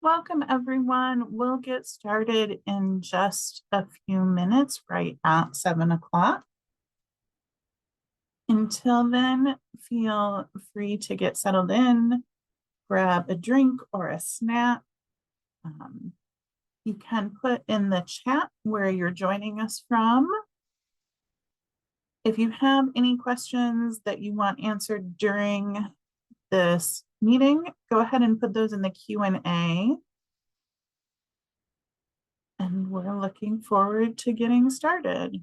Welcome, everyone. We'll get started in just a few minutes, right at 7 o'clock. Until then, feel free to get settled in, grab a drink or a snack. Um, you can put in the chat where you're joining us from. If you have any questions that you want answered during this meeting, go ahead and put those in the Q&A. And we're looking forward to getting started.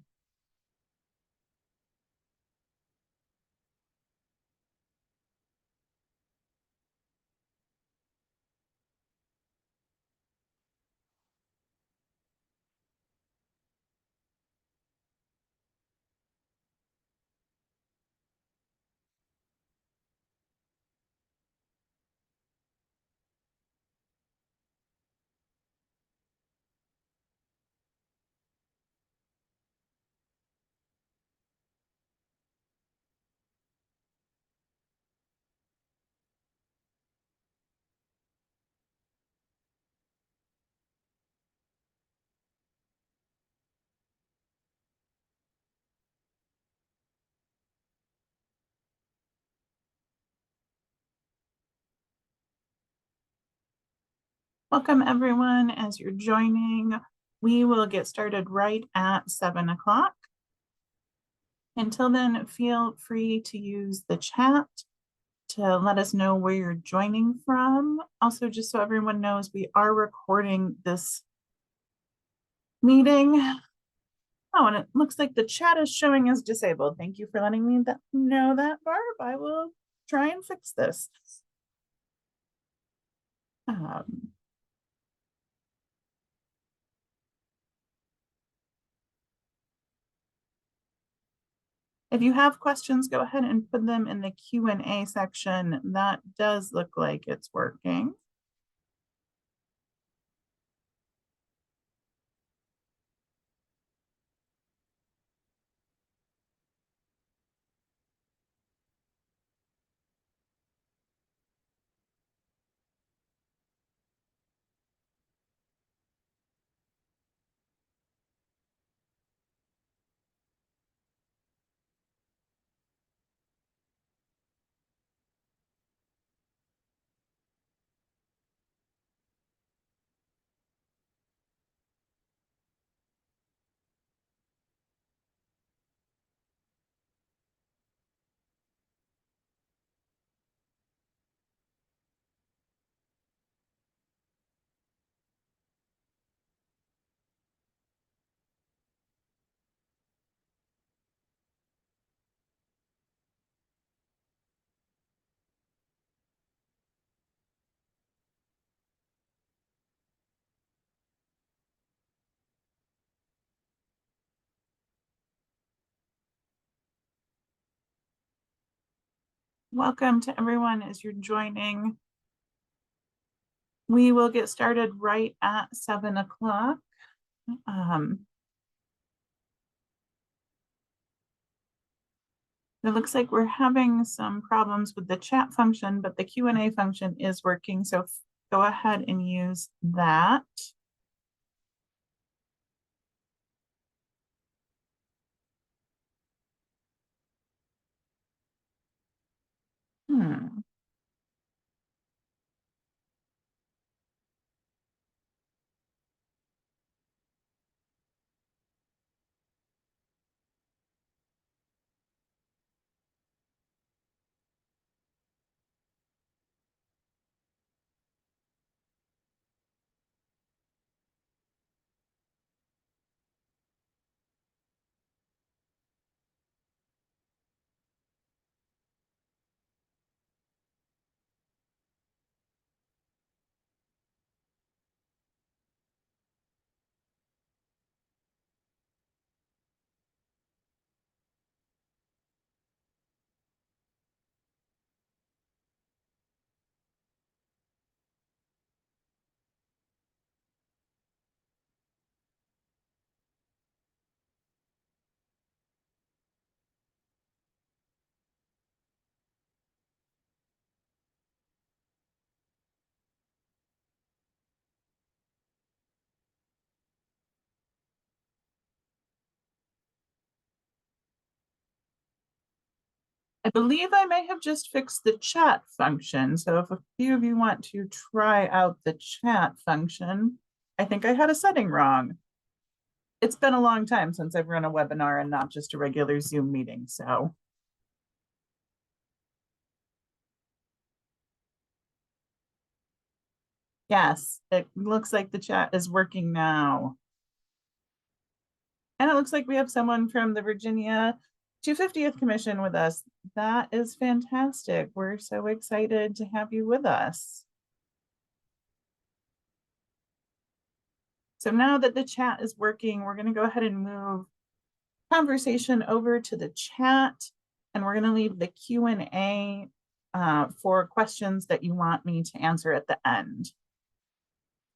Welcome, everyone. As you're joining, we will get started right at 7 o'clock. Until then, feel free to use the chat to let us know where you're joining from. Also, just so everyone knows, we are recording this meeting. Oh, and it looks like the chat is showing as disabled. Thank you for letting me know that, Barb. I will try and fix this. Um, If you have questions, go ahead and put them in the Q&A section. That does look like it's working. Welcome to everyone as you're joining. We will get started right at 7 o'clock. It looks like we're having some problems with the chat function, but the Q&A function is working. So go ahead and use that. Hmm. I believe I may have just fixed the chat function. So if a few of you want to try out the chat function, I think I had a setting wrong. It's been a long time since I've run a webinar and not just a regular Zoom meeting, so. Yes, it looks like the chat is working now. And it looks like we have someone from the Virginia 250th Commission with us. That is fantastic. We're so excited to have you with us. So now that the chat is working, we're going to go ahead and move conversation over to the chat, and we're going to leave the Q&A for questions that you want me to answer at the end.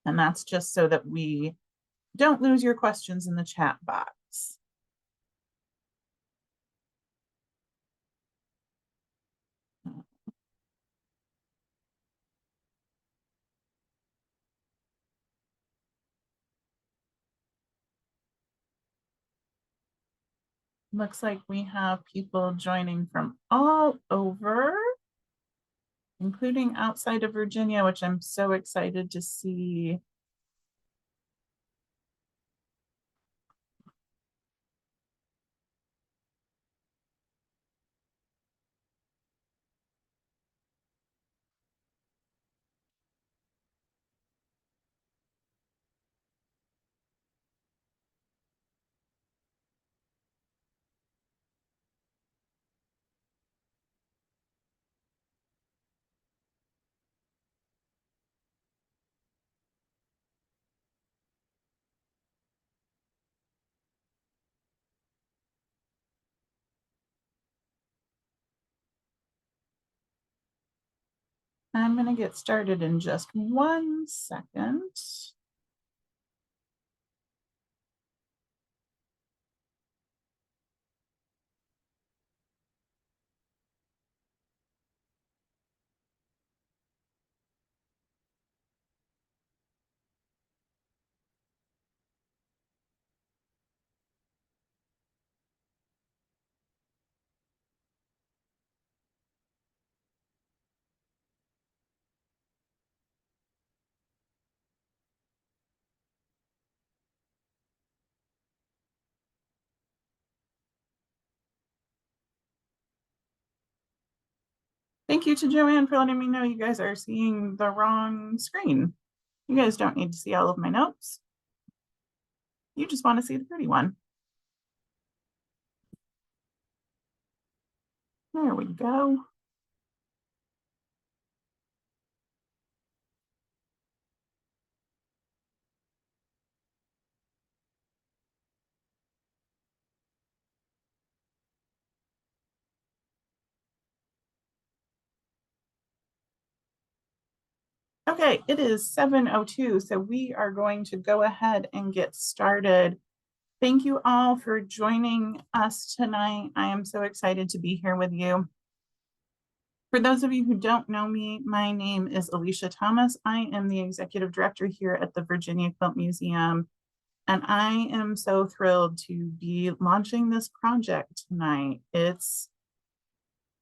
And that's just so that we don't lose your questions in the chat box. Looks like we have people joining from all over, including outside of Virginia, which I'm so excited to see. I'm going to get started in just 1 second. Thank you to Joanne for letting me know you guys are seeing the wrong screen. You guys don't need to see all of my notes. You just want to see the pretty one. There we go. Okay, it is 7:02, so we are going to go ahead and get started. Thank you all for joining us tonight. I am so excited to be here with you. For those of you who don't know me, my name is Alicia Thomas. I am the executive director here at the Virginia Quilt Museum, and I am so thrilled to be launching this project tonight. It's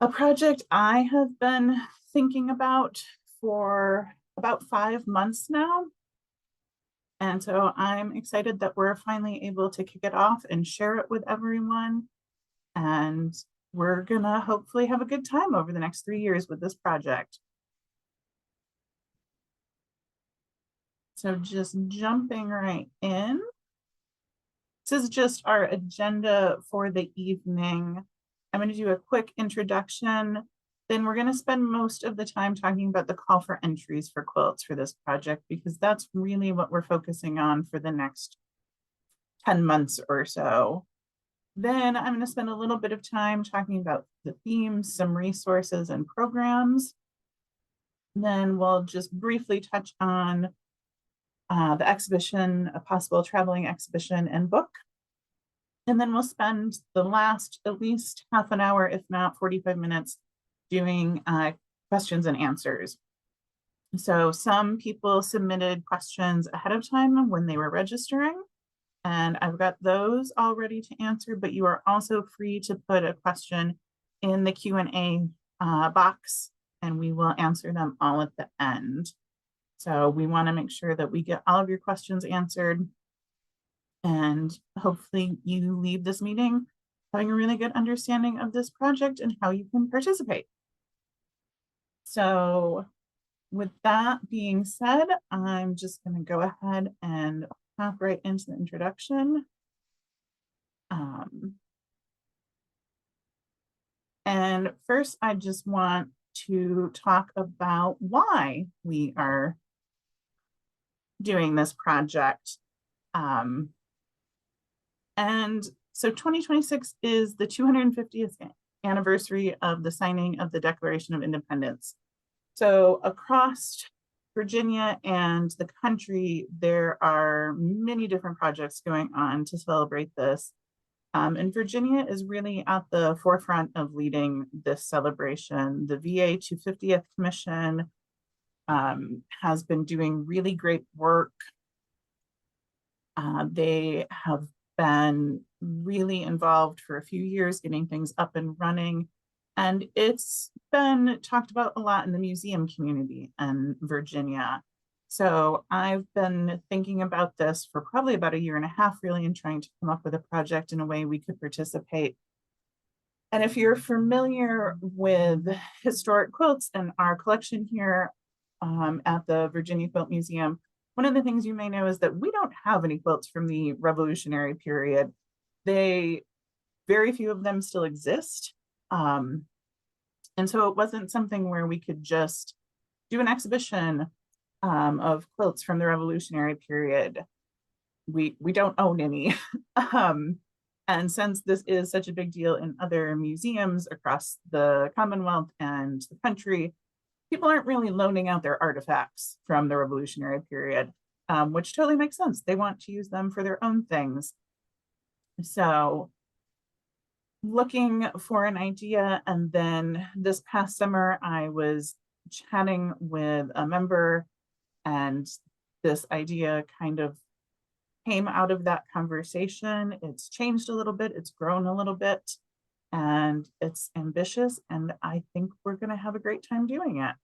a project I have been thinking about for about 5 months now. And so I'm excited that we're finally able to kick it off and share it with everyone. And we're gonna hopefully have a good time over the next 3 years with this project. So just jumping right in. This is just our agenda for the evening. I'm going to do a quick introduction. Then we're going to spend most of the time talking about the call for entries for quilts for this project, because that's really what we're focusing on for the next 10 months or so. Then I'm going to spend a little bit of time talking about the themes, some resources and programs. Then we'll just briefly touch on the exhibition, a possible traveling exhibition and book. And then we'll spend the last at least half an hour, if not 45 minutes, doing questions and answers. So some people submitted questions ahead of time when they were registering, and I've got those all ready to answer, but you are also free to put a question in the Q&A box, and we will answer them all at the end. So we want to make sure that we get all of your questions answered, and hopefully you leave this meeting having a really good understanding of this project and how you can participate. So with that being said, I'm just going to go ahead and hop right into the introduction. And first, I just want to talk about why we are doing this project. And so 2026 is the 250th anniversary of the signing of the Declaration of Independence. So across Virginia and the country, there are many different projects going on to celebrate this. And Virginia is really at the forefront of leading this celebration. The VA 250th Commission has been doing really great work. They have been really involved for a few years getting things up and running. And it's been talked about a lot in the museum community in Virginia. So I've been thinking about this for probably about 1.5 years, really, and trying to come up with a project in a way we could participate. And if you're familiar with historic quilts and our collection here at the Virginia Quilt Museum, one of the things you may know is that we don't have any quilts from the Revolutionary period. Very few of them still exist. And so it wasn't something where we could just do an exhibition of quilts from the Revolutionary period. We don't own any. And since this is such a big deal in other museums across the Commonwealth and the country, people aren't really loaning out their artifacts from the Revolutionary period, which totally makes sense. They want to use them for their own things. So looking for an idea, and then this past summer, I was chatting with a member, and this idea kind of came out of that conversation. It's changed a little bit, it's grown a little bit, and it's ambitious, and I think we're going to have a great time doing it.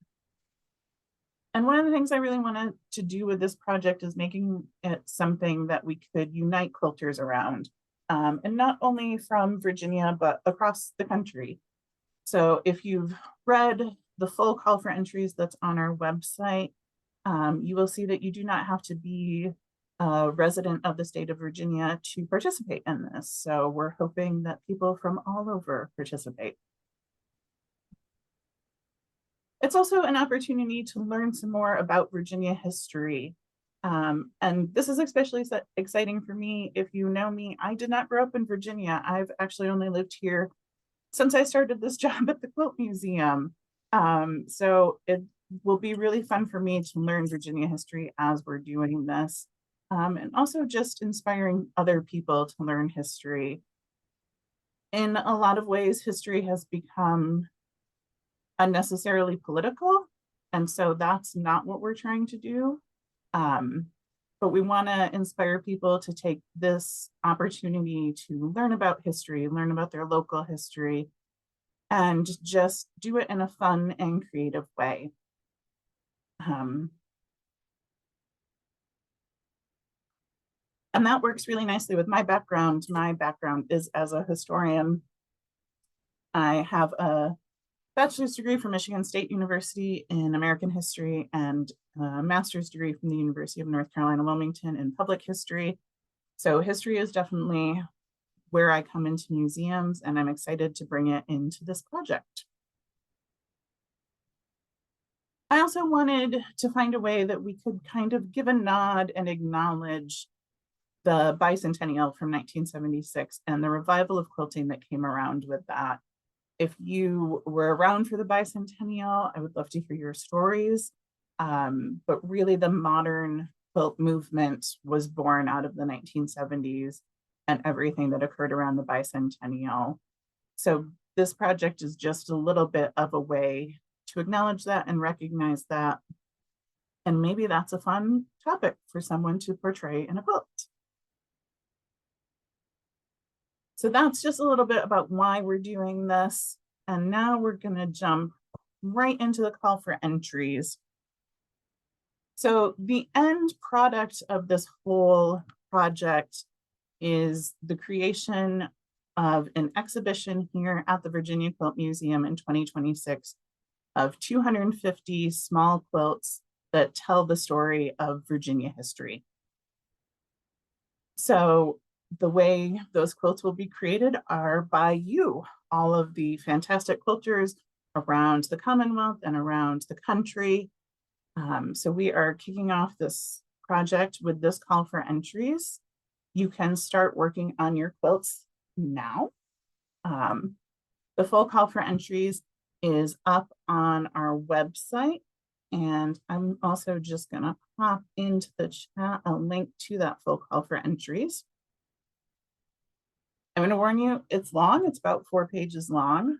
And one of the things I really wanted to do with this project is making it something that we could unite quilters around, and not only from Virginia, but across the country. So if you've read the full call for entries that's on our website, you will see that you do not have to be a resident of the state of Virginia to participate in this. So we're hoping that people from all over participate. It's also an opportunity to learn some more about Virginia history. And this is especially exciting for me. If you know me, I did not grow up in Virginia. I've actually only lived here since I started this job at the Quilt Museum. So it will be really fun for me to learn Virginia history as we're doing this. And also just inspiring other people to learn history. In a lot of ways, history has become unnecessarily political, and so that's not what we're trying to do. But we want to inspire people to take this opportunity to learn about history, learn about their local history, and just do it in a fun and creative way. And that works really nicely with my background. My background is as a historian. I have a bachelor's degree from Michigan State University in American history and a master's degree from the University of North Carolina, Wilmington in public history. So history is definitely where I come into museums, and I'm excited to bring it into this project. I also wanted to find a way that we could kind of give a nod and acknowledge the bicentennial from 1976 and the revival of quilting that came around with that. If you were around for the bicentennial, I would love to hear your stories. But really the modern quilt movement was born out of the 1970s and everything that occurred around the bicentennial. So this project is just a little bit of a way to acknowledge that and recognize that. And maybe that's a fun topic for someone to portray in a quilt. So that's just a little bit about why we're doing this. And now we're going to jump right into the call for entries. So the end product of this whole project is the creation of an exhibition here at the Virginia Quilt Museum in 2026 of 250 small quilts that tell the story of Virginia history. So the way those quilts will be created are by you, all of the fantastic quilters around the Commonwealth and around the country. So we are kicking off this project with this call for entries. You can start working on your quilts now. The full call for entries is up on our website. And I'm also just going to pop into the chat a link to that full call for entries. I'm going to warn you, it's long. It's about 4 pages long.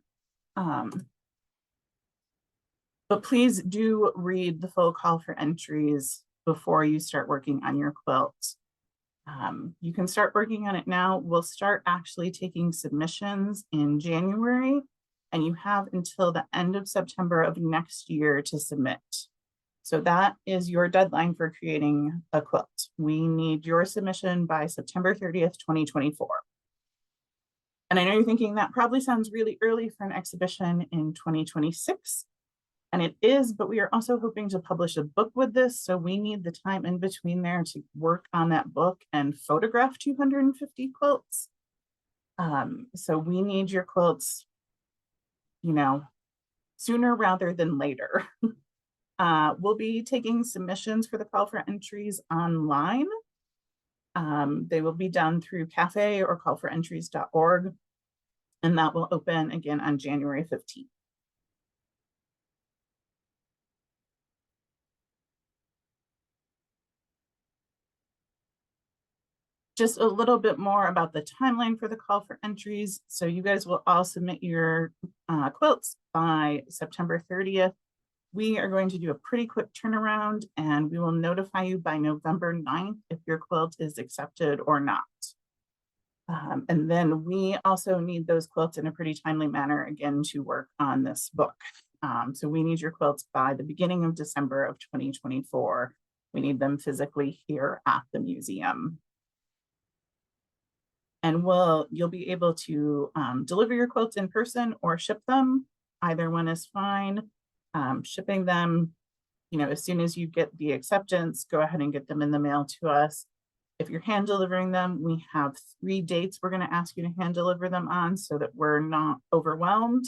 But please do read the full call for entries before you start working on your quilt. You can start working on it now. We'll start actually taking submissions in January, and you have until the end of September of next year to submit. So that is your deadline for creating a quilt. We need your submission by September 30th, 2024. And I know you're thinking that probably sounds really early for an exhibition in 2026. And it is, but we are also hoping to publish a book with this. So we need the time in between there to work on that book and photograph 250 quilts. So we need your quilts, you know, sooner rather than later. We'll be taking submissions for the call for entries online. They will be done through cafe or callforentries.org, and that will open again on January 15th. Just a little bit more about the timeline for the call for entries. So you guys will all submit your quilts by September 30th. We are going to do a pretty quick turnaround, and we will notify you by November 9th if your quilt is accepted or not. And then we also need those quilts in a pretty timely manner, again, to work on this book. So we need your quilts by the beginning of December of 2024. We need them physically here at the museum. And you'll be able to deliver your quilts in person or ship them. Either one is fine. Shipping them, you know, as soon as you get the acceptance, go ahead and get them in the mail to us. If you're hand delivering them, we have 3 dates we're going to ask you to hand deliver them on so that we're not overwhelmed.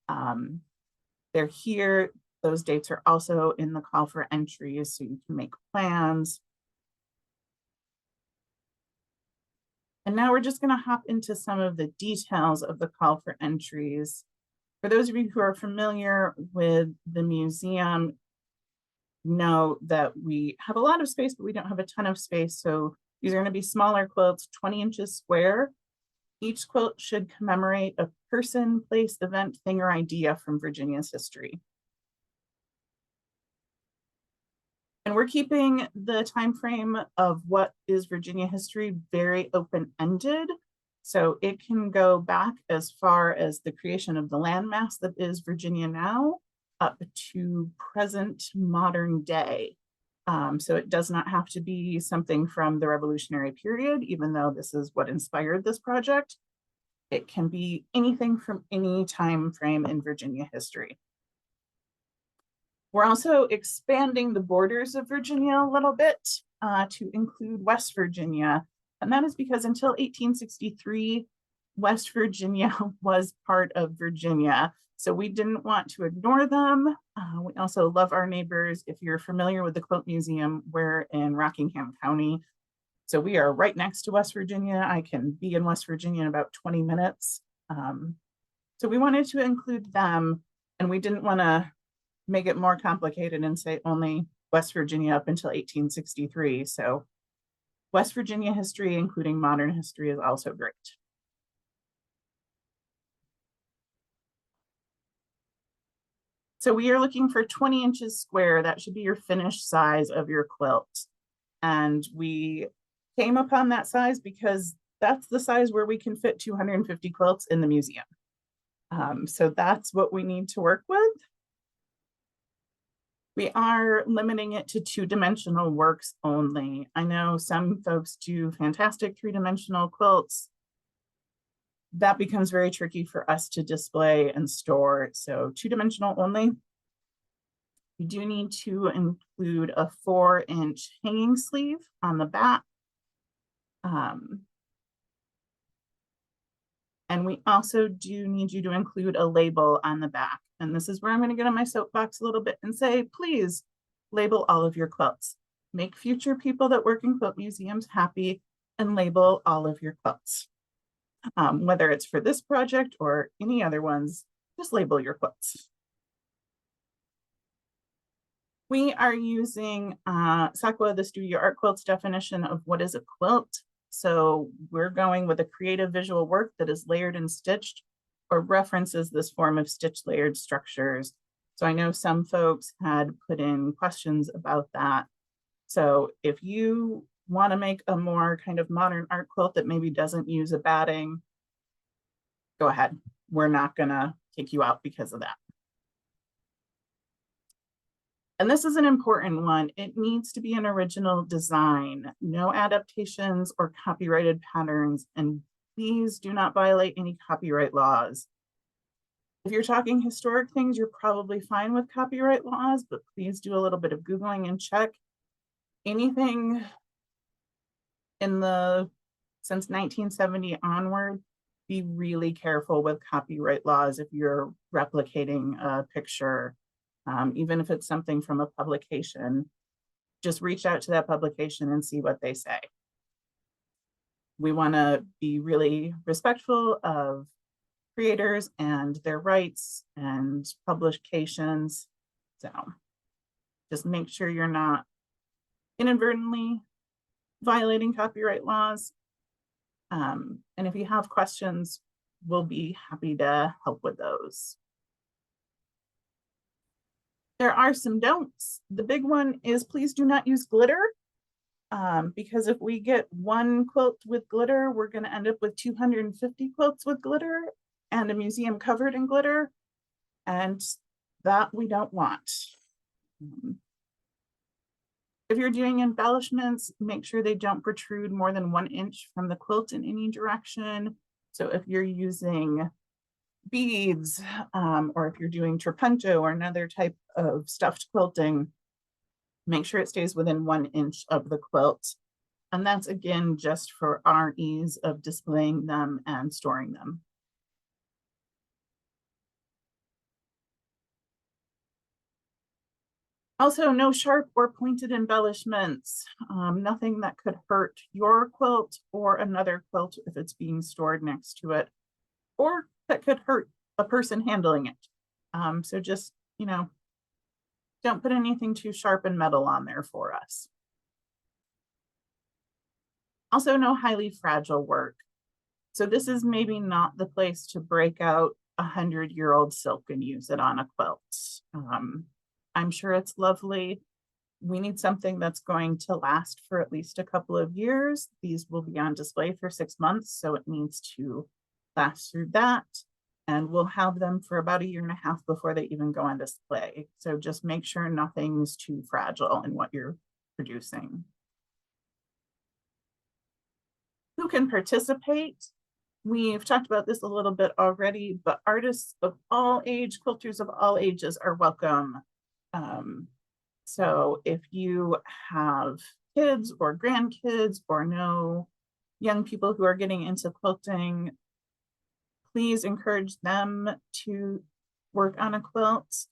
They're here. Those dates are also in the call for entries, so you can make plans. And now we're just going to hop into some of the details of the call for entries. For those of you who are familiar with the museum, know that we have a lot of space, but we don't have a ton of space. So these are going to be smaller quilts, 20 inches square. Each quilt should commemorate a person, place, event, thing, or idea from Virginia's history. And we're keeping the time frame of what is Virginia history very open-ended. So it can go back as far as the creation of the landmass that is Virginia now, up to present modern day. So it does not have to be something from the Revolutionary period, even though this is what inspired this project. It can be anything from any time frame in Virginia history. We're also expanding the borders of Virginia a little bit to include West Virginia. And that is because until 1863, West Virginia was part of Virginia. So we didn't want to ignore them. We also love our neighbors. If you're familiar with the Quilt Museum, we're in Rockingham County. So we are right next to West Virginia. I can be in West Virginia in about 20 minutes. So we wanted to include them, and we didn't want to make it more complicated and say only West Virginia up until 1863. So West Virginia history, including modern history, is also great. So we are looking for 20 inches square. That should be your finished size of your quilt. And we came upon that size because that's the size where we can fit 250 quilts in the museum. So that's what we need to work with. We are limiting it to 2-dimensional works only. I know some folks do fantastic 3-dimensional quilts. That becomes very tricky for us to display and store. So 2-dimensional only. You do need to include a 4-inch hanging sleeve on the back. And we also do need you to include a label on the back. And this is where I'm going to get on my soapbox a little bit and say, please label all of your quilts. Make future people that work in quilt museums happy and label all of your quilts. Whether it's for this project or any other ones, just label your quilts. We are using Sakwa, the Studio Art Quilts definition of what is a quilt. So we're going with a creative visual work that is layered and stitched or references this form of stitched layered structures. So I know some folks had put in questions about that. So if you want to make a more kind of modern art quilt that maybe doesn't use a batting, go ahead. We're not gonna kick you out because of that. And this is an important one. It needs to be an original design, no adaptations or copyrighted patterns, and please do not violate any copyright laws. If you're talking historic things, you're probably fine with copyright laws, but please do a little bit of Googling and check. Anything in the since 1970 onward, be really careful with copyright laws if you're replicating a picture. Even if it's something from a publication, just reach out to that publication and see what they say. We want to be really respectful of creators and their rights and publications. So just make sure you're not inadvertently violating copyright laws. And if you have questions, we'll be happy to help with those. There are some don'ts. The big one is please do not use glitter, because if we get one quilt with glitter, we're going to end up with 250 quilts with glitter and a museum covered in glitter, and that we don't want. If you're doing embellishments, make sure they don't protrude more than 1 inch from the quilt in any direction. So if you're using beads, or if you're doing trapunto or another type of stuffed quilting, make sure it stays within 1 inch of the quilt. And that's again, just for our ease of displaying them and storing them. Also, no sharp or pointed embellishments, nothing that could hurt your quilt or another quilt if it's being stored next to it, or that could hurt a person handling it. So just, you know, don't put anything too sharp and metal on there for us. Also, no highly fragile work. So this is maybe not the place to break out 100-year-old silk and use it on a quilt. I'm sure it's lovely. We need something that's going to last for at least a couple of years. These will be on display for 6 months, so it needs to last through that. And we'll have them for about 1.5 years before they even go on display. So just make sure nothing's too fragile in what you're producing. Who can participate? We've talked about this a little bit already, but artists of all age, quilters of all ages are welcome. So if you have kids or grandkids or know young people who are getting into quilting, please encourage them to work on a quilt.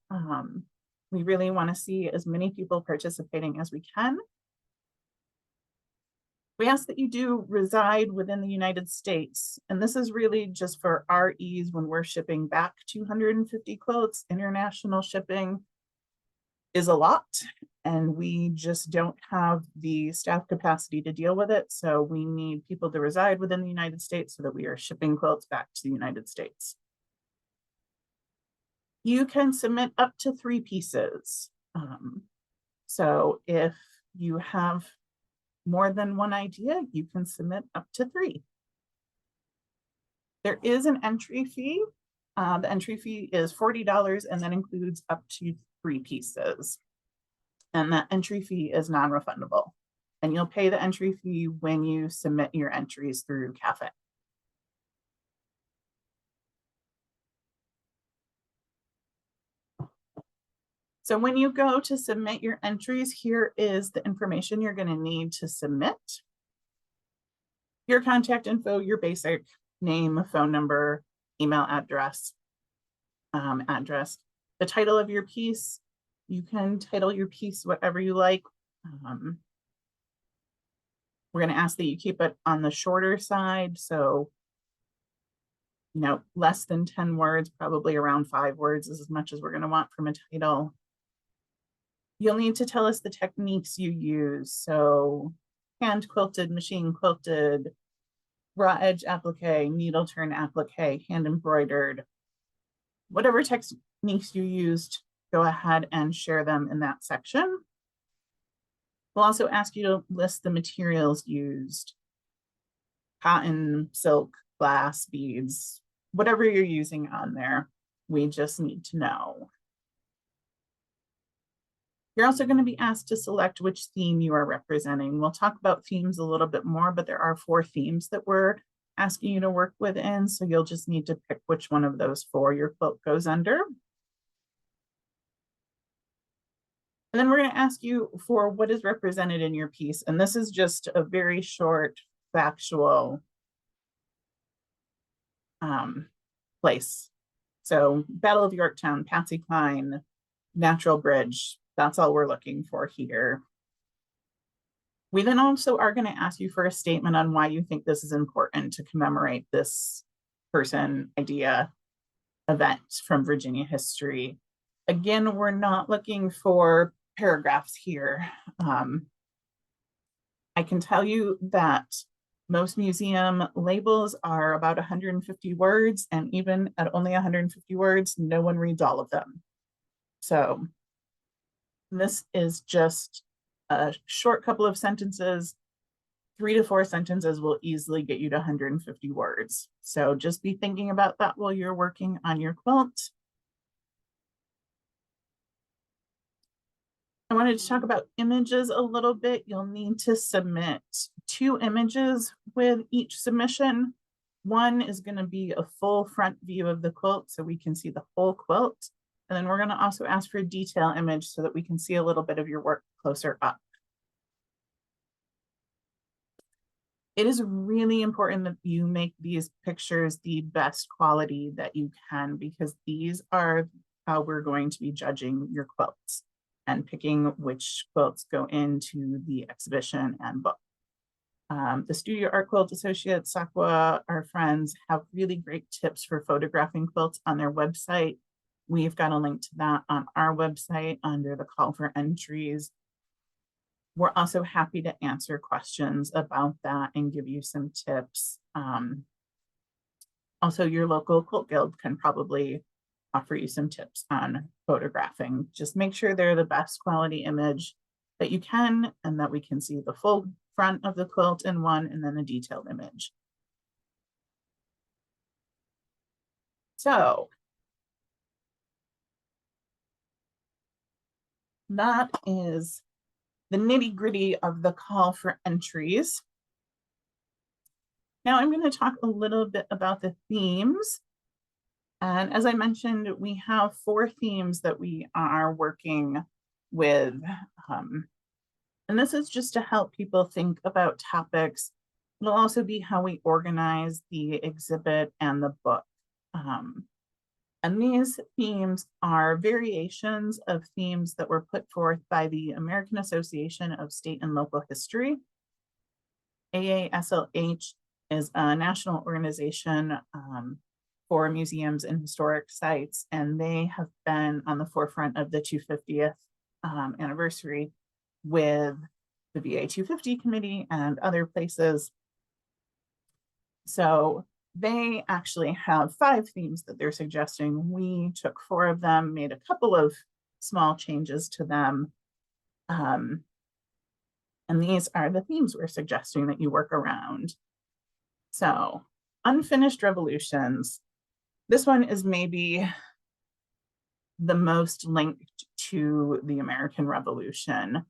We really want to see as many people participating as we can. We ask that you do reside within the United States, and this is really just for our ease when we're shipping back 250 quilts. International shipping is a lot, and we just don't have the staff capacity to deal with it. So we need people to reside within the United States so that we are shipping quilts back to the United States. You can submit up to 3 pieces. So if you have more than one idea, you can submit up to 3. There is an entry fee. The entry fee is $40 and that includes up to 3 pieces. And that entry fee is non-refundable. And you'll pay the entry fee when you submit your entries through CAFE. So when you go to submit your entries, here is the information you're going to need to submit. Your contact info, your basic name, phone number, email address, the title of your piece. You can title your piece whatever you like. We're going to ask that you keep it on the shorter side. So, less than 10 words, probably around 5 words is as much as we're going to want from a title. You'll need to tell us the techniques you use. So hand quilted, machine quilted, raw edge applique, needle turn applique, hand embroidered, whatever techniques you used, go ahead and share them in that section. We'll also ask you to list the materials used: cotton, silk, glass, beads, whatever you're using on there. We just need to know. You're also going to be asked to select which theme you are representing. We'll talk about themes a little bit more, but there are 4 themes that we're asking you to work within. So you'll just need to pick which one of those 4 your quilt goes under. And then we're going to ask you for what is represented in your piece. And this is just a very short, factual place. So Battle of Yorktown, Patsy Cline, Natural Bridge. That's all we're looking for here. We then also are going to ask you for a statement on why you think this is important to commemorate this person, idea, event from Virginia history. Again, we're not looking for paragraphs here. I can tell you that most museum labels are about 150 words, and even at only 150 words, no one reads all of them. So this is just a short couple of sentences. 3 to 4 sentences will easily get you to 150 words. So just be thinking about that while you're working on your quilt. I wanted to talk about images a little bit. You'll need to submit 2 images with each submission. One is going to be a full front view of the quilt so we can see the whole quilt. And then we're going to also ask for a detail image so that we can see a little bit of your work closer up. It is really important that you make these pictures the best quality that you can, because these are how we're going to be judging your quilts and picking which quilts go into the exhibition and book. The Studio Art Quilt Associates, Sakwa, our friends, have really great tips for photographing quilts on their website. We've got a link to that on our website under the call for entries. We're also happy to answer questions about that and give you some tips. Also, your local quilt guild can probably offer you some tips on photographing. Just make sure they're the best quality image that you can, and that we can see the full front of the quilt in one, and then a detailed image. So that is the nitty-gritty of the call for entries. Now I'm going to talk a little bit about the themes. And as I mentioned, we have 4 themes that we are working with. And this is just to help people think about topics. It'll also be how we organize the exhibit and the book. And these themes are variations of themes that were put forth by the American Association of State and Local History. AASLH is a national organization for museums and historic sites, and they have been on the forefront of the 250th anniversary with the VA 250 committee and other places. So they actually have 5 themes that they're suggesting. We took 4 of them, made a couple of small changes to them. And these are the themes we're suggesting that you work around. So, unfinished revolutions. This one is maybe the most linked to the American Revolution.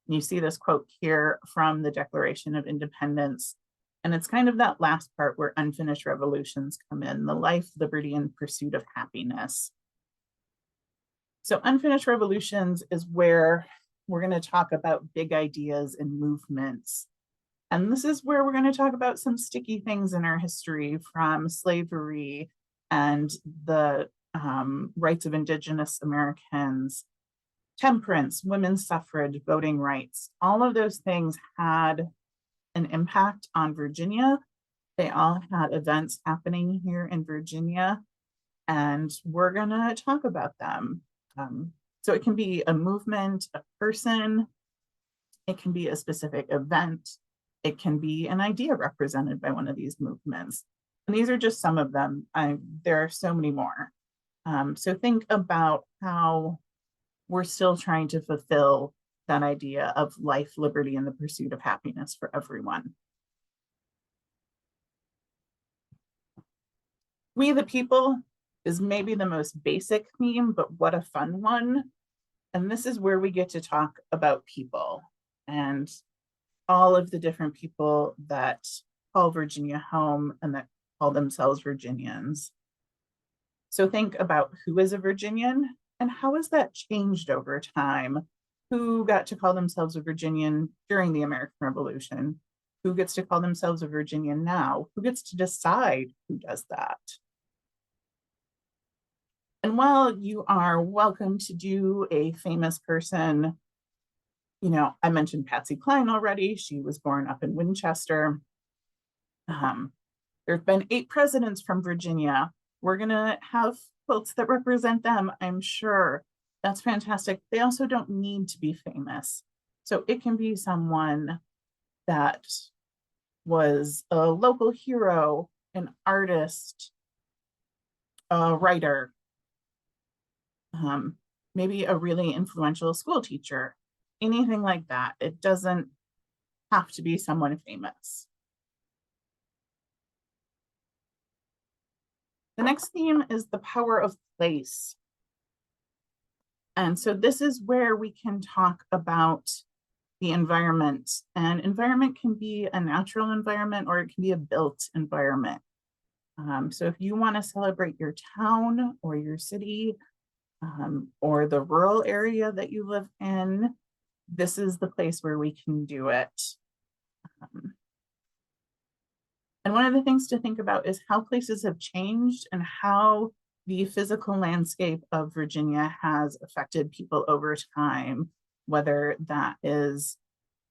You see this quote here from the Declaration of Independence, and it's kind of that last part where unfinished revolutions come in, the life, liberty, and pursuit of happiness. So unfinished revolutions is where we're going to talk about big ideas and movements. And this is where we're going to talk about some sticky things in our history, from slavery and the rights of Indigenous Americans, temperance, women's suffrage, voting rights. All of those things had an impact on Virginia. They all had events happening here in Virginia, and we're going to talk about them. So it can be a movement, a person, it can be a specific event, it can be an idea represented by one of these movements. And these are just some of them. There are so many more. So think about how we're still trying to fulfill that idea of life, liberty, and the pursuit of happiness for everyone. We the People is maybe the most basic theme, but what a fun one. And this is where we get to talk about people and all of the different people that call Virginia home and that call themselves Virginians. So think about who is a Virginian and how has that changed over time? Who got to call themselves a Virginian during the American Revolution? Who gets to call themselves a Virginian now? Who gets to decide who does that? And while you are welcome to do a famous person, I mentioned Patsy Cline already. She was born up in Winchester. There have been 8 presidents from Virginia. We're going to have quilts that represent them, I'm sure. That's fantastic. They also don't need to be famous. So it can be someone that was a local hero, an artist, a writer, maybe a really influential school teacher, anything like that. It doesn't have to be someone famous. The next theme is the power of place. And so this is where we can talk about the environment. And environment can be a natural environment or it can be a built environment. So if you want to celebrate your town or your city or the rural area that you live in, this is the place where we can do it. And one of the things to think about is how places have changed and how the physical landscape of Virginia has affected people over time, whether that is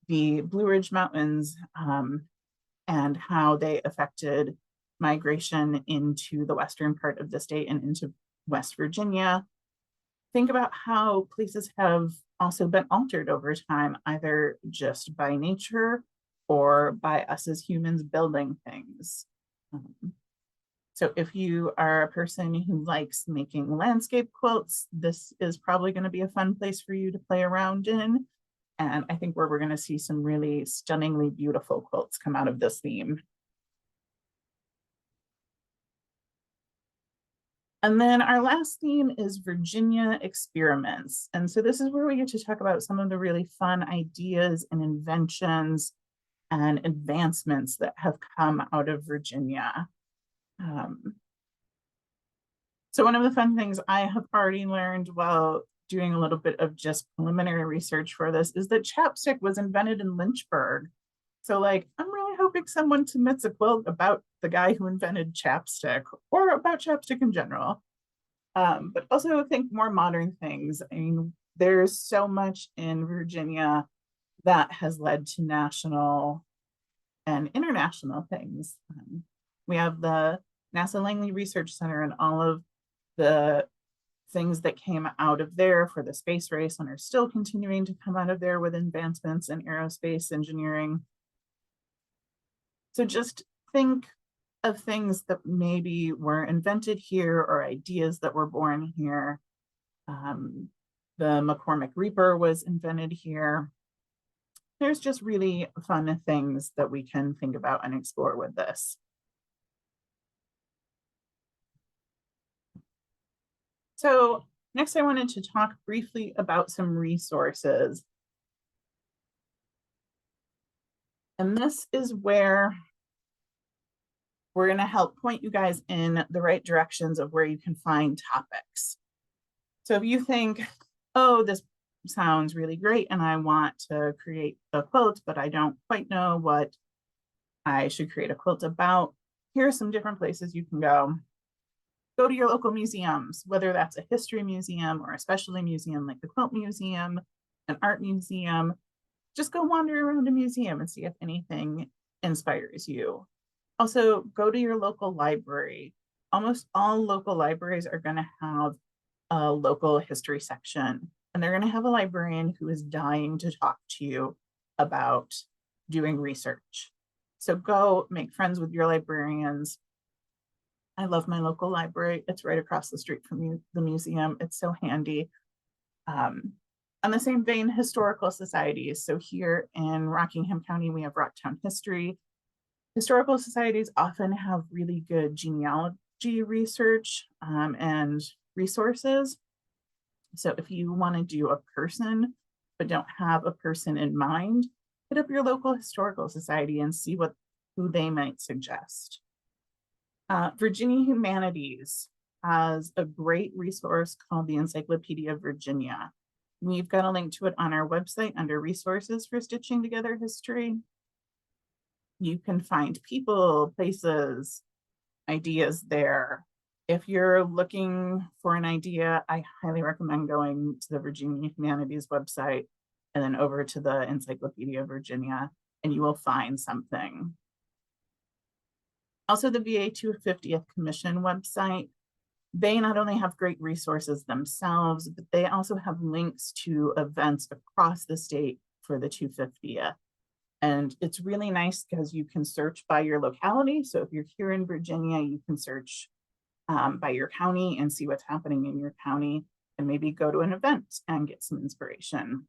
the Blue Ridge Mountains and how they affected migration into the western part of the state and into West Virginia. Think about how places have also been altered over time, either just by nature or by us as humans building things. So if you are a person who likes making landscape quilts, this is probably going to be a fun place for you to play around in. And I think we're going to see some really stunningly beautiful quilts come out of this theme. And then our last theme is Virginia experiments. And so this is where we get to talk about some of the really fun ideas and inventions and advancements that have come out of Virginia. So one of the fun things I have already learned while doing a little bit of just preliminary research for this is that chapstick was invented in Lynchburg. So I'm really hoping someone submits a quilt about the guy who invented chapstick or about chapstick in general. But also think more modern things. I mean, there's so much in Virginia that has led to national and international things. We have the NASA Langley Research Center and all of the things that came out of there for the space race and are still continuing to come out of there with advancements in aerospace engineering. So just think of things that maybe were invented here or ideas that were born here. The McCormick Reaper was invented here. There's just really fun things that we can think about and explore with this. So next I wanted to talk briefly about some resources. And this is where we're going to help point you guys in the right directions of where you can find topics. So if you think, oh, this sounds really great and I want to create a quilt, but I don't quite know what I should create a quilt about, here are some different places you can go. Go to your local museums, whether that's a history museum or a specialty museum like the Quilt Museum, an art museum. Just go wander around a museum and see if anything inspires you. Also, go to your local library. Almost all local libraries are going to have a local history section, and they're going to have a librarian who is dying to talk to you about doing research. So go make friends with your librarians. I love my local library. It's right across the street from the museum. It's so handy. On the same vein, historical societies. So here in Rockingham County, we have Rocktown History. Historical societies often have really good genealogy research and resources. So if you want to do a person, but don't have a person in mind, hit up your local historical society and see who they might suggest. Virginia Humanities has a great resource called the Encyclopedia of Virginia. We've got a link to it on our website under resources for stitching together history. You can find people, places, ideas there. If you're looking for an idea, I highly recommend going to the Virginia Humanities website and then over to the Encyclopedia of Virginia, and you will find something. Also, the VA 250th Commission website. They not only have great resources themselves, but they also have links to events across the state for the 250th. And it's really nice because you can search by your locality. So if you're here in Virginia, you can search by your county and see what's happening in your county and maybe go to an event and get some inspiration.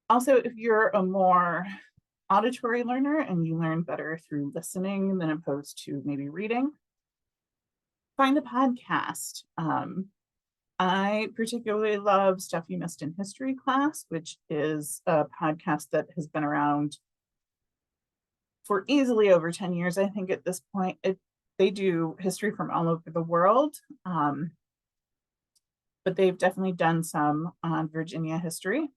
Also, if you're a more auditory learner and you learn better through listening than opposed to maybe reading, find a podcast. I particularly love Stuff You Missed in History Class, which is a podcast that has been around for easily over 10 years, I think at this point. They do history from all over the world, but they've definitely done some on Virginia history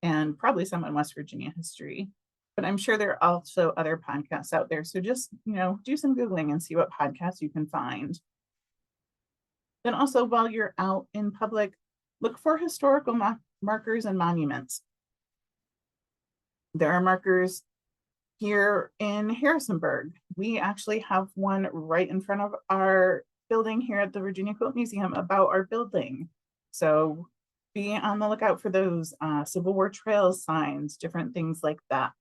and probably some on West Virginia history. But I'm sure there are also other podcasts out there. So just, do some Googling and see what podcasts you can find. Then also, while you're out in public, look for historical markers and monuments. There are markers here in Harrisonburg. We actually have one right in front of our building here at the Virginia Quilt Museum about our building. So be on the lookout for those Civil War trails signs, different things like that.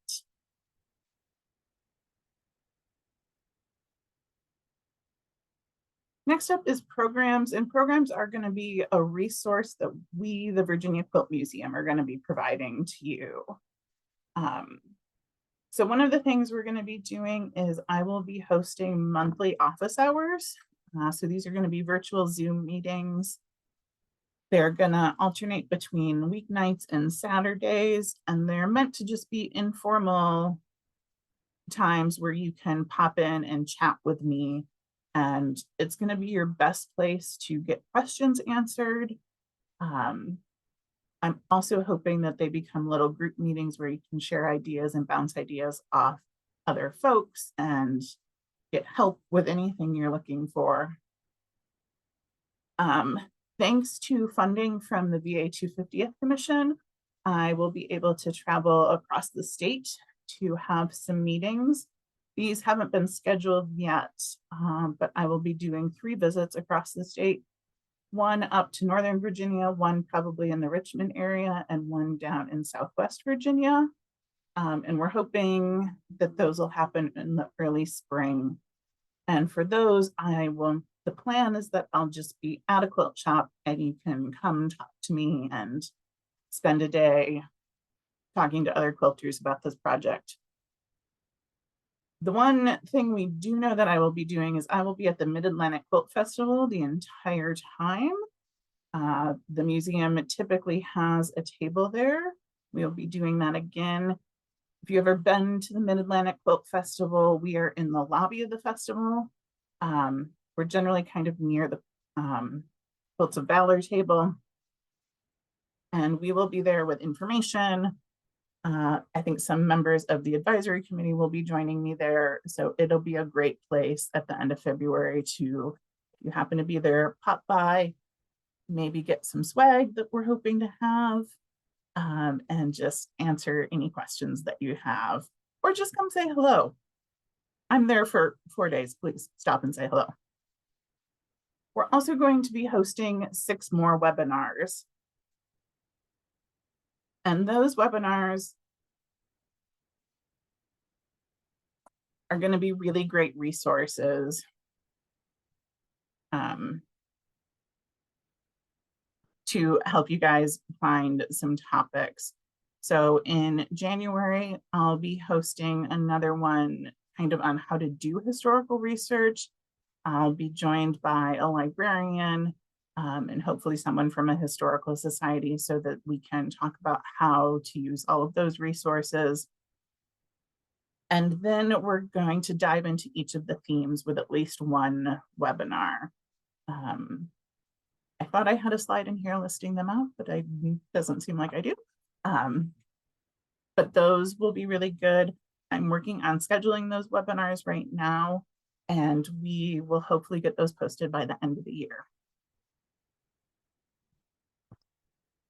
Next up is programs, and programs are going to be a resource that we, the Virginia Quilt Museum, are going to be providing to you. So one of the things we're going to be doing is I will be hosting monthly office hours. So these are going to be virtual Zoom meetings. They're going to alternate between weeknights and Saturdays, and they're meant to just be informal times where you can pop in and chat with me. And it's going to be your best place to get questions answered. I'm also hoping that they become little group meetings where you can share ideas and bounce ideas off other folks and get help with anything you're looking for. Thanks to funding from the VA 250th Commission, I will be able to travel across the state to have some meetings. These haven't been scheduled yet, but I will be doing 3 visits across the state, one up to Northern Virginia, one probably in the Richmond area, and one down in Southwest Virginia. And we're hoping that those will happen in the early spring. And for those, the plan is that I'll just be at a quilt shop and you can come talk to me and spend a day talking to other quilters about this project. The one thing we do know that I will be doing is I will be at the Mid-Atlantic Quilt Festival the entire time. The museum typically has a table there. We'll be doing that again. If you've ever been to the Mid-Atlantic Quilt Festival, we are in the lobby of the festival. We're generally kind of near the Quilts of Valor table. And we will be there with information. I think some members of the advisory committee will be joining me there. So it'll be a great place at the end of February to, if you happen to be there, pop by, maybe get some swag that we're hoping to have, and just answer any questions that you have, or just come say hello. I'm there for 4 days. Please stop and say hello. We're also going to be hosting 6 more webinars. And those webinars are going to be really great resources to help you guys find some topics. So in January, I'll be hosting another one kind of on how to do historical research. I'll be joined by a librarian and hopefully someone from a historical society so that we can talk about how to use all of those resources. And then we're going to dive into each of the themes with at least one webinar. I thought I had a slide in here listing them out, but it doesn't seem like I do. But those will be really good. I'm working on scheduling those webinars right now, and we will hopefully get those posted by the end of the year.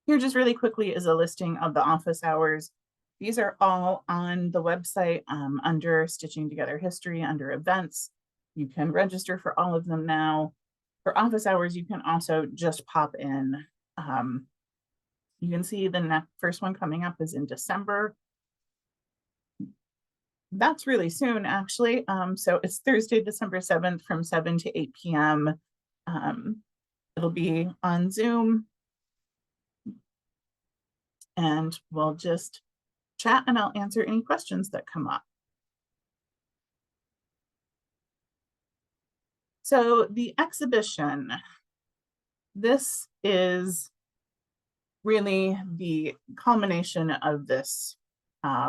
Here just really quickly is a listing of the office hours. These are all on the website under Stitching Together History, under events. You can register for all of them now. For office hours, you can also just pop in. You can see the first one coming up is in December. That's really soon, actually. So it's Thursday, December 7th from 7 to 8 p.m. It'll be on Zoom. And we'll just chat and I'll answer any questions that come up. So the exhibition, this is really the culmination of this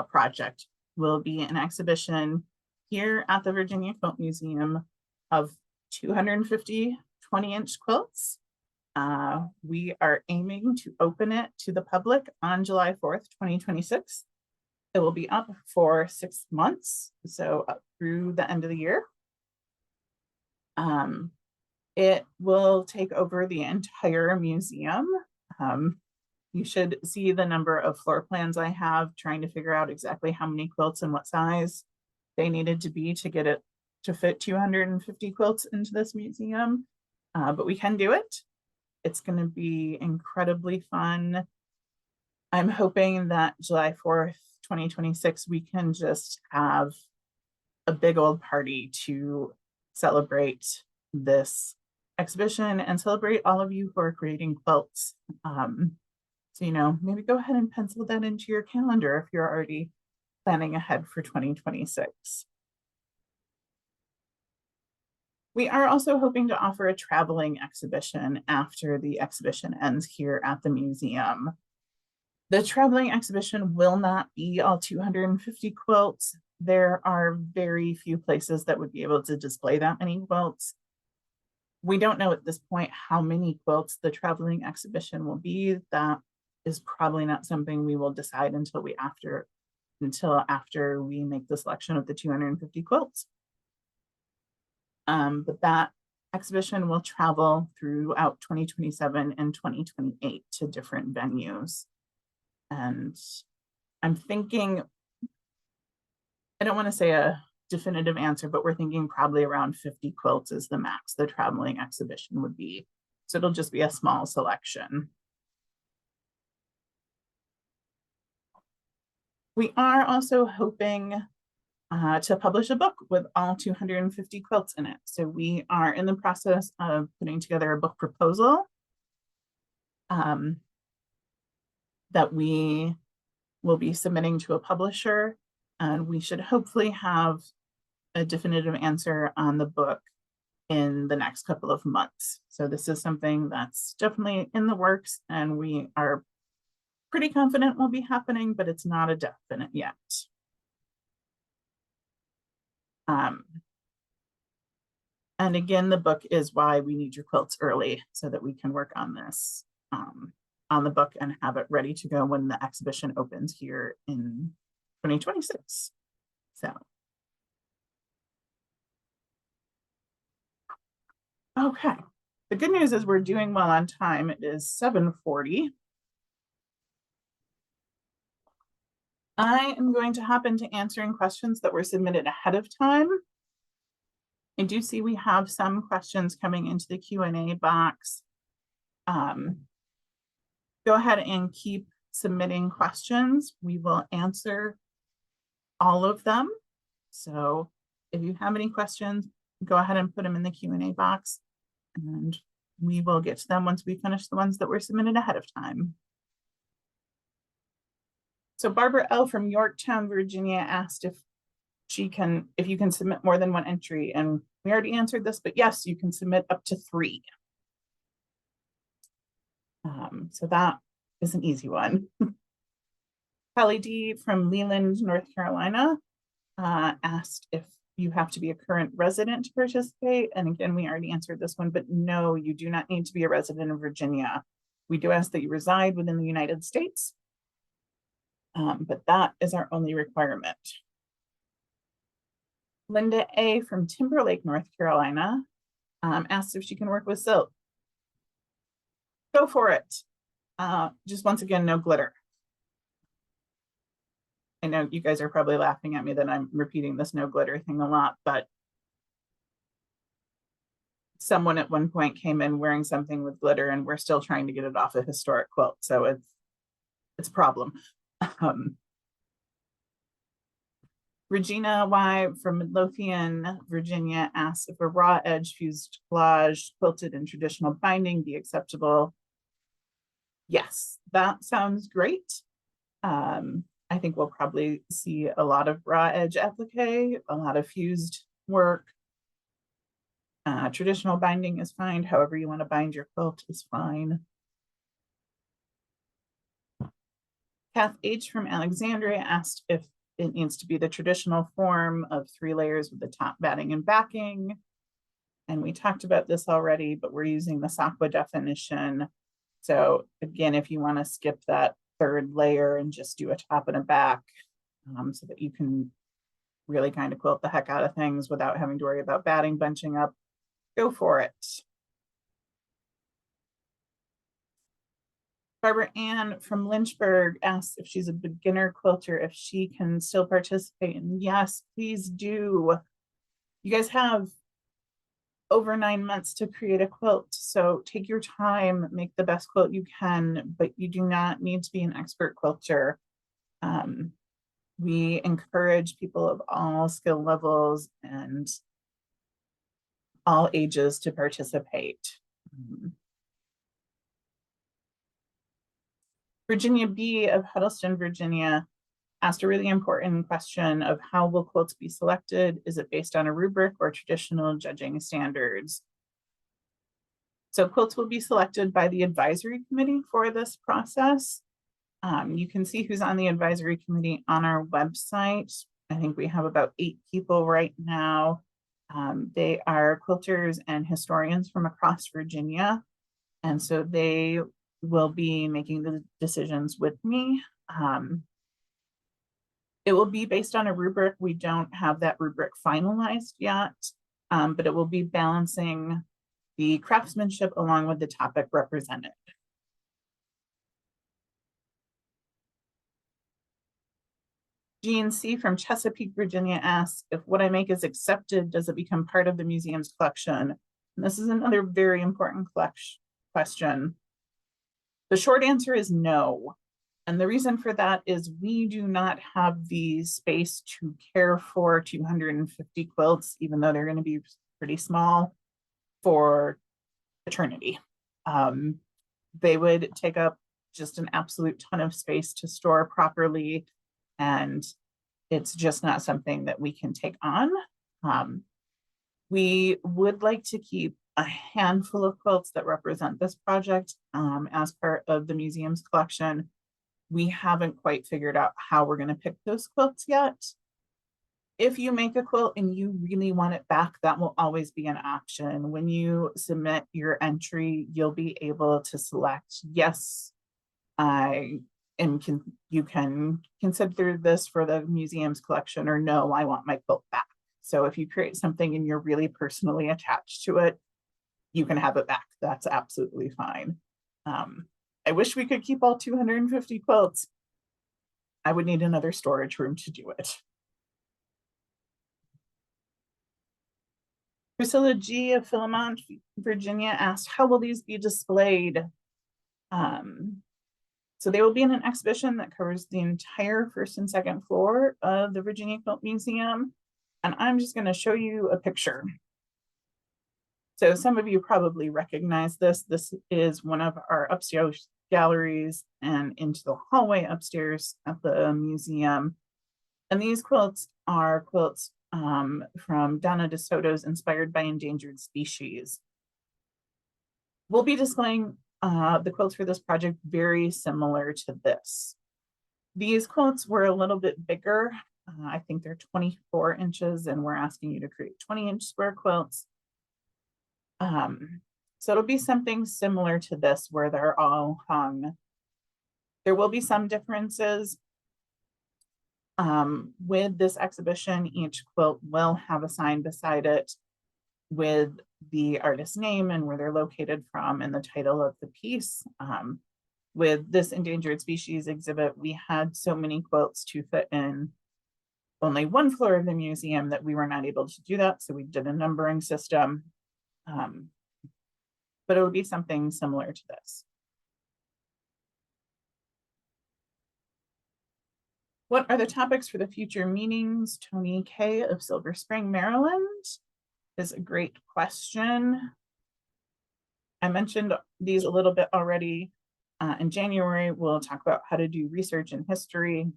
project. Will be an exhibition here at the Virginia Quilt Museum of 250 20-inch quilts. We are aiming to open it to the public on July 4th, 2026. It will be up for 6 months, so up through the end of the year. It will take over the entire museum. You should see the number of floor plans I have, trying to figure out exactly how many quilts and what size they needed to be to get it to fit 250 quilts into this museum. But we can do it. It's going to be incredibly fun. I'm hoping that July 4th, 2026, we can just have a big old party to celebrate this exhibition and celebrate all of you who are creating quilts. So, you know, maybe go ahead and pencil that into your calendar if you're already planning ahead for 2026. We are also hoping to offer a traveling exhibition after the exhibition ends here at the museum. The traveling exhibition will not be all 250 quilts. There are very few places that would be able to display that many quilts. We don't know at this point how many quilts the traveling exhibition will be. That is probably not something we will decide until after we make the selection of the 250 quilts. But that exhibition will travel throughout 2027 and 2028 to different venues. And I'm thinking, I don't want to say a definitive answer, but we're thinking probably around 50 quilts is the max the traveling exhibition would be. So it'll just be a small selection. We are also hoping to publish a book with all 250 quilts in it. So we are in the process of putting together a book proposal that we will be submitting to a publisher, and we should hopefully have a definitive answer on the book in the next couple of months. So this is something that's definitely in the works, and we are pretty confident will be happening, but it's not a definite yet. And again, the book is why we need your quilts early, so that we can work on this on the book and have it ready to go when the exhibition opens here in 2026. So, okay. The good news is we're doing well on time. It is 7:40. I am going to hop into answering questions that were submitted ahead of time. I do see we have some questions coming into the Q&A box. Go ahead and keep submitting questions. We will answer all of them. So if you have any questions, go ahead and put them in the Q&A box, and we will get to them once we finish the ones that were submitted ahead of time. So Barbara L. from Yorktown, Virginia asked if you can submit more than one entry, and we already answered this, but yes, you can submit up to 3. So that is an easy one. Kelly D. from Leland, North Carolina asked if you have to be a current resident to participate. And again, we already answered this one, but no, you do not need to be a resident of Virginia. We do ask that you reside within the United States, but that is our only requirement. Linda A. from Timberlake, North Carolina asked if she can work with silk. Go for it. Just once again, no glitter. I know you guys are probably laughing at me that I'm repeating this no glitter thing a lot, but someone at one point came in wearing something with glitter, and we're still trying to get it off a historic quilt. So it's a problem. Regina Y. from Midlothian, Virginia asked if a raw edge fused collage quilted in traditional binding be acceptable. Yes, that sounds great. I think we'll probably see a lot of raw edge applique, a lot of fused work. Traditional binding is fine. However you want to bind your quilt is fine. Kath H. from Alexandria asked if it needs to be the traditional form of 3 layers with the top batting and backing. And we talked about this already, but we're using the Sakwa definition. So again, if you want to skip that 3rd layer and just do a top and a back, so that you can really kind of quilt the heck out of things without having to worry about batting bunching up, go for it. Barbara Ann from Lynchburg asked if she's a beginner quilter, if she can still participate. And yes, please do. You guys have over 9 months to create a quilt. So take your time, make the best quilt you can, but you do not need to be an expert quilter. We encourage people of all skill levels and all ages to participate. Virginia B. of Huddleston, Virginia asked a really important question of how will quilts be selected? Is it based on a rubric or traditional judging standards? So quilts will be selected by the advisory committee for this process. You can see who's on the advisory committee on our website. I think we have about 8 people right now. They are quilters and historians from across Virginia. And so they will be making the decisions with me. It will be based on a rubric. We don't have that rubric finalized yet, but it will be balancing the craftsmanship along with the topic represented. Jean C. from Chesapeake, Virginia asks, if what I make is accepted, does it become part of the museum's collection? And this is another very important question. The short answer is no. And the reason for that is we do not have the space to care for 250 quilts, even though they're going to be pretty small, for eternity. They would take up just an absolute ton of space to store properly, and it's just not something that we can take on. We would like to keep a handful of quilts that represent this project as part of the museum's collection. We haven't quite figured out how we're going to pick those quilts yet. If you make a quilt and you really want it back, that will always be an option. When you submit your entry, you'll be able to select, yes, you can consider this for the museum's collection, or no, I want my quilt back. So if you create something and you're really personally attached to it, you can have it back. That's absolutely fine. I wish we could keep all 250 quilts. I would need another storage room to do it. Priscilla G. of Philemont, Virginia asked, how will these be displayed? So they will be in an exhibition that covers the entire first and second floor of the Virginia Quilt Museum. And I'm just going to show you a picture. So some of you probably recognize this. This is one of our upstairs galleries and into the hallway upstairs at the museum. And these quilts are quilts from Donna DeSoto's Inspired by Endangered Species. We'll be displaying the quilts for this project very similar to this. These quilts were a little bit bigger. I think they're 24 inches, and we're asking you to create 20-inch square quilts. So it'll be something similar to this where they're all hung. There will be some differences. With this exhibition, each quilt will have a sign beside it with the artist's name and where they're located from and the title of the piece. With this endangered species exhibit, we had so many quilts to fit in only one floor of the museum that we were not able to do that. So we did a numbering system, but it would be something similar to this. What are the topics for the future meetings? Tony K. of Silver Spring, Maryland is a great question. I mentioned these a little bit already. In January, we'll talk about how to do research in history.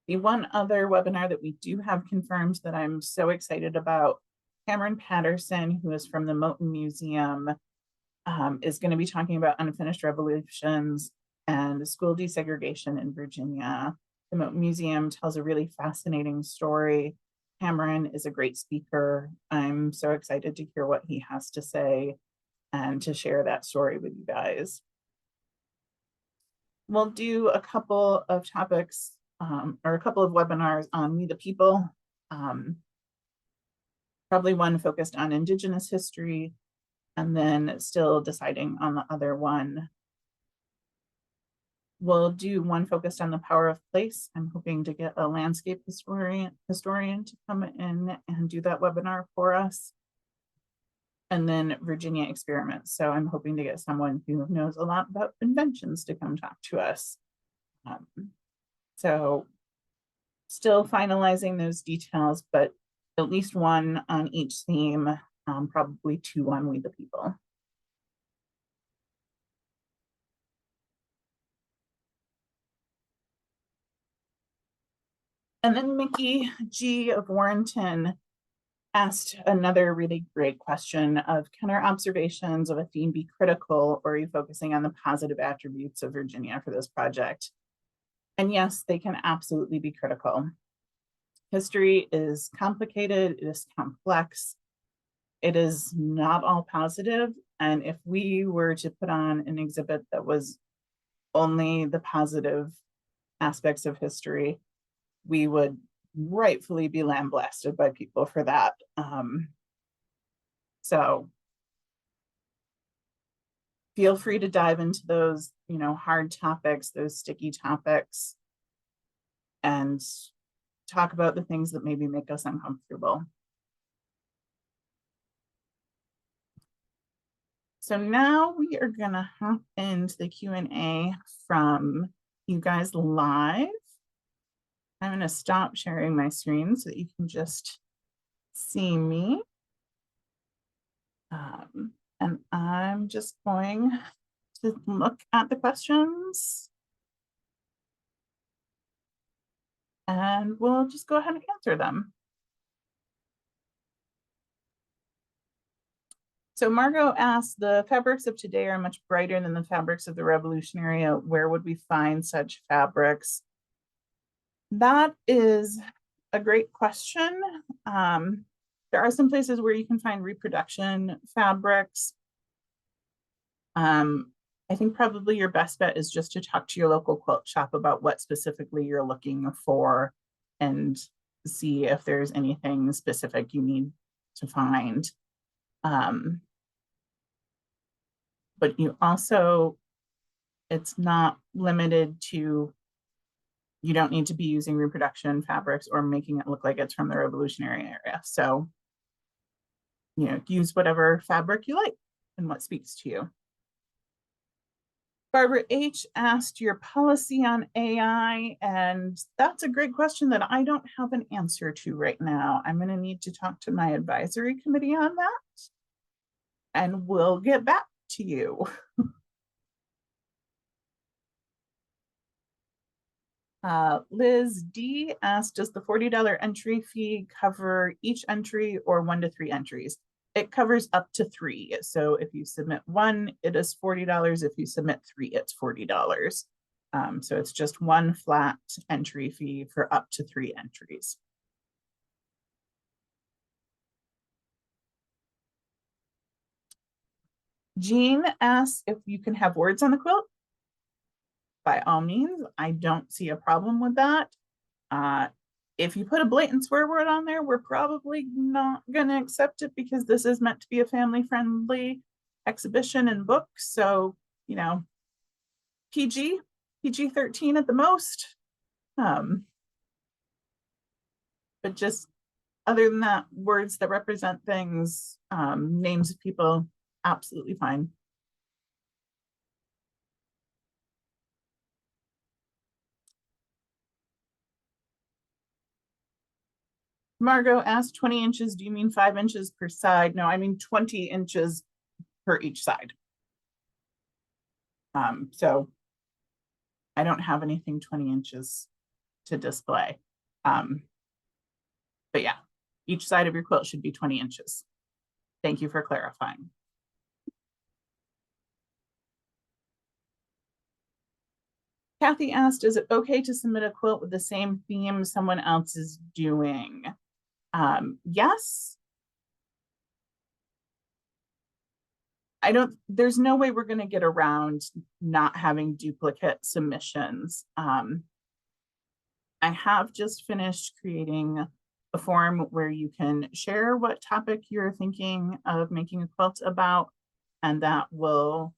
The one other webinar that we do have confirmed that I'm so excited about, Cameron Patterson, who is from the Moton Museum, is going to be talking about unfinished revolutions and school desegregation in Virginia. The Moton Museum tells a really fascinating story. Cameron is a great speaker. I'm so excited to hear what he has to say and to share that story with you guys. We'll do a couple of topics or a couple of webinars on We the People. Probably one focused on Indigenous history, and then still deciding on the other one. We'll do one focused on the power of place. I'm hoping to get a landscape historian to come in and do that webinar for us. And then Virginia experiments. So I'm hoping to get someone who knows a lot about inventions to come talk to us. So still finalizing those details, but at least one on each theme, probably two on We the People. And then Mickey G of Warrenton asked another really great question of, can our observations of a theme be critical, or are you focusing on the positive attributes of Virginia for this project? And yes, they can absolutely be critical. History is complicated, it is complex, it is not all positive. And if we were to put on an exhibit that was only the positive aspects of history, we would rightfully be lambasted by people for that. So feel free to dive into those, hard topics, those sticky topics, and talk about the things that maybe make us uncomfortable. So now we are gonna hop into the Q&A from you guys live. I'm gonna stop sharing my screen so that you can just see me. And I'm just going to look at the questions. And we'll just go ahead and answer them. So Margot asked, the fabrics of today are much brighter than the fabrics of the Revolutionary era. Where would we find such fabrics? That is a great question. There are some places where you can find reproduction fabrics. I think probably your best bet is just to talk to your local quilt shop about what specifically you're looking for and see if there's anything specific you need to find. But you also, it's not limited to, you don't need to be using reproduction fabrics or making it look like it's from the Revolutionary era. So, you know, use whatever fabric you like and what speaks to you. Barbara H. asked your policy on AI, and that's a great question that I don't have an answer to right now. I'm going to need to talk to my advisory committee on that, and we'll get back to you. Liz D asked, does the $40 entry fee cover each entry or 1 to 3 entries? It covers up to 3. So if you submit 1, it is $40. If you submit 3, it's $40. So it's just one flat entry fee for up to 3 entries. Jean asks if you can have words on the quilt. By all means, I don't see a problem with that. If you put a blatant swear word on there, we're probably not going to accept it because this is meant to be a family-friendly exhibition and book. So, you know, PG-13 at the most. But just other than that, words that represent things, names of people, absolutely fine. Margot asked 20 inches, do you mean 5 inches per side? No, I mean 20 inches per each side. So I don't have anything 20 inches to display. But yeah, each side of your quilt should be 20 inches. Thank you for clarifying. Kathy asked, is it okay to submit a quilt with the same theme someone else is doing? Yes. There's no way we're going to get around not having duplicate submissions. I have just finished creating a form where you can share what topic you're thinking of making a quilt about, and that will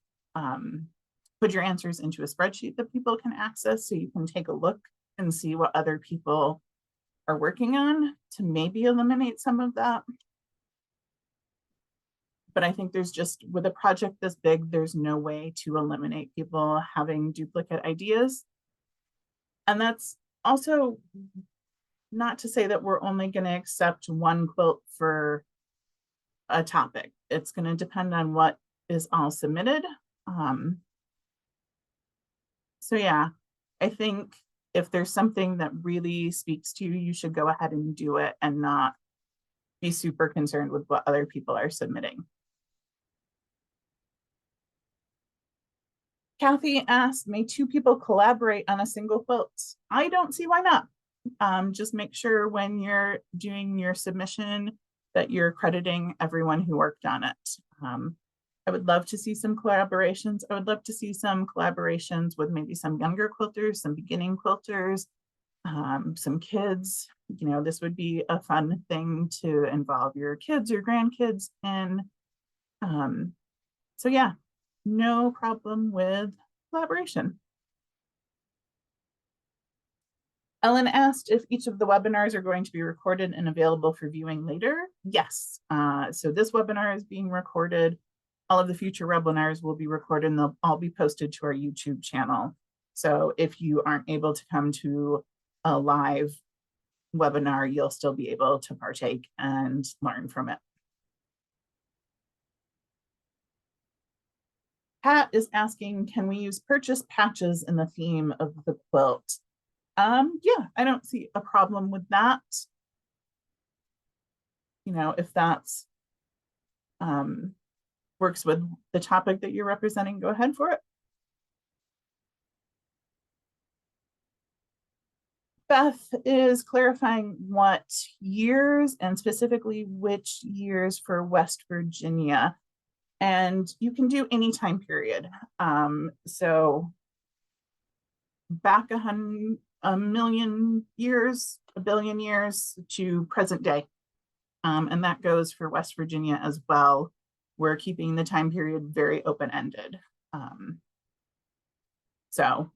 put your answers into a spreadsheet that people can access, so you can take a look and see what other people are working on to maybe eliminate some of that. But I think there's just, with a project this big, there's no way to eliminate people having duplicate ideas. And that's also not to say that we're only going to accept one quilt for a topic. It's going to depend on what is all submitted. So yeah, I think if there's something that really speaks to you, you should go ahead and do it and not be super concerned with what other people are submitting. Kathy asked, may 2 people collaborate on a single quilt? I don't see why not. Just make sure when you're doing your submission that you're crediting everyone who worked on it. I would love to see some collaborations. I would love to see some collaborations with maybe some younger quilters, some beginning quilters, some kids. You know, this would be a fun thing to involve your kids or grandkids in. So yeah, no problem with collaboration. Ellen asked if each of the webinars are going to be recorded and available for viewing later. Yes, so this webinar is being recorded. All of the future webinars will be recorded and they'll all be posted to our YouTube channel. So if you aren't able to come to a live webinar, you'll still be able to partake and learn from it. Pat is asking, can we use purchase patches in the theme of the quilt? Yeah, I don't see a problem with that. You know, if that's works with the topic that you're representing, go ahead for it. Beth is clarifying what years and specifically which years for West Virginia. And you can do any time period. So back a million years, a billion years to present day. And that goes for West Virginia as well. We're keeping the time period very open-ended. So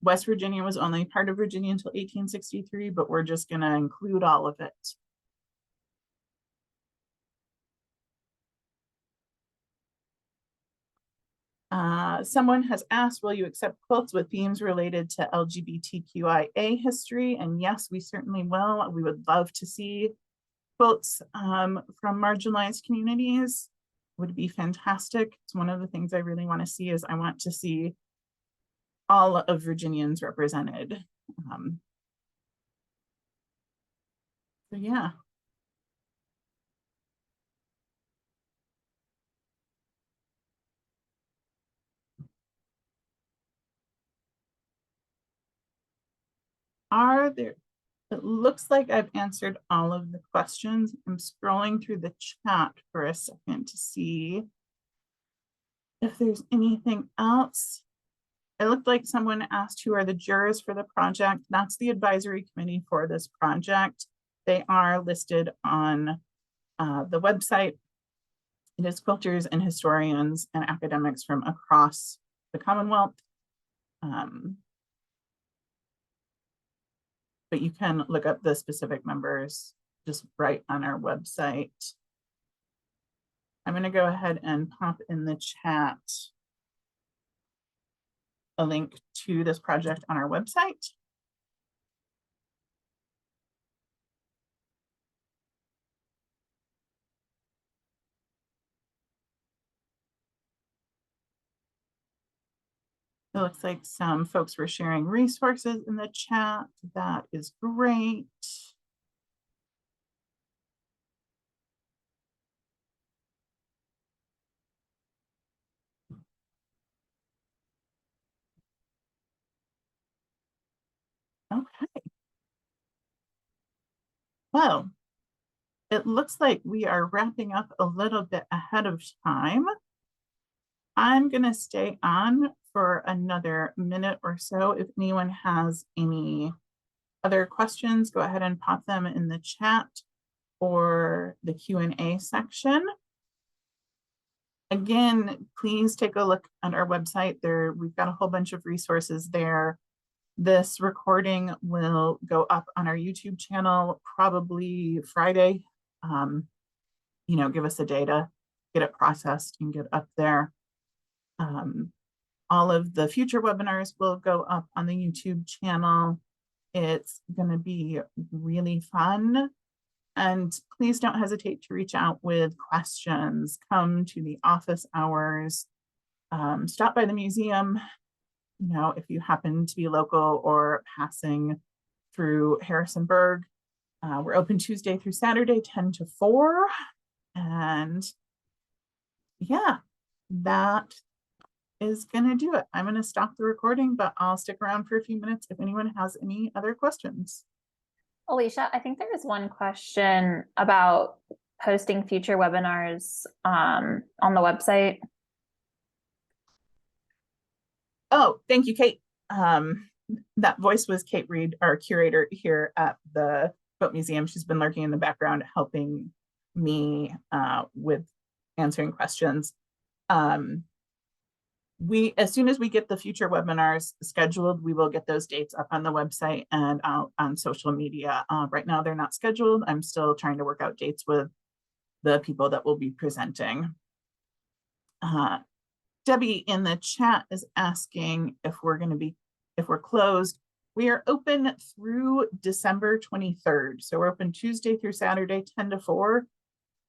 West Virginia was only part of Virginia until 1863, but we're just going to include all of it. Someone has asked, will you accept quilts with themes related to LGBTQIA history? And yes, we certainly will. We would love to see quilts from marginalized communities. Would be fantastic. It's one of the things I really want to see is I want to see all of Virginians represented. So yeah. Are there, it looks like I've answered all of the questions. I'm scrolling through the chat for a second to see if there's anything else. It looked like someone asked who are the jurors for the project. That's the advisory committee for this project. They are listed on the website. It is quilters and historians and academics from across the Commonwealth. But you can look up the specific members just right on our website. I'm going to go ahead and pop in the chat a link to this project on our website. It looks like some folks were sharing resources in the chat. That is great. Okay. Well, it looks like we are wrapping up a little bit ahead of time. I'm going to stay on for another minute or so. If anyone has any other questions, go ahead and pop them in the chat or the Q&A section. Again, please take a look at our website. We've got a whole bunch of resources there. This recording will go up on our YouTube channel probably Friday. Give us a day to get it processed and get up there. All of the future webinars will go up on the YouTube channel. It's going to be really fun. And please don't hesitate to reach out with questions. Come to the office hours. Stop by the museum. If you happen to be local or passing through Harrisonburg. We're open Tuesday through Saturday, 10 to 4. And yeah, that is going to do it. I'm going to stop the recording, but I'll stick around for a few minutes if anyone has any other questions. Alicia, I think there is one question about posting future webinars on the website. Oh, thank you, Kate. That voice was Kate Reed, our curator here at the Quilt Museum. She's been lurking in the background, helping me with answering questions. As soon as we get the future webinars scheduled, we will get those dates up on the website and out on social media. Right now, they're not scheduled. I'm still trying to work out dates with the people that will be presenting. Debbie in the chat is asking if we're closed. We are open through December 23rd. So we're open Tuesday through Saturday, 10 to 4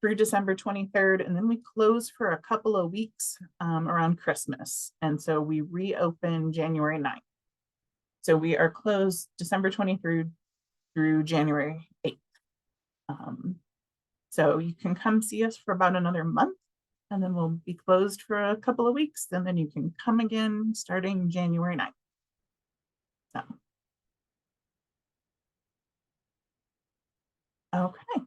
through December 23rd. And then we close for a couple of weeks around Christmas. And so we reopen January 9th. So we are closed December 23rd through January 8th. So you can come see us for about another month. And then we'll be closed for a couple of weeks, and then you can come again starting January 9th. So. Okay.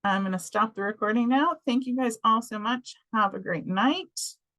I'm going to stop the recording now. Thank you guys all so much. Have a great night.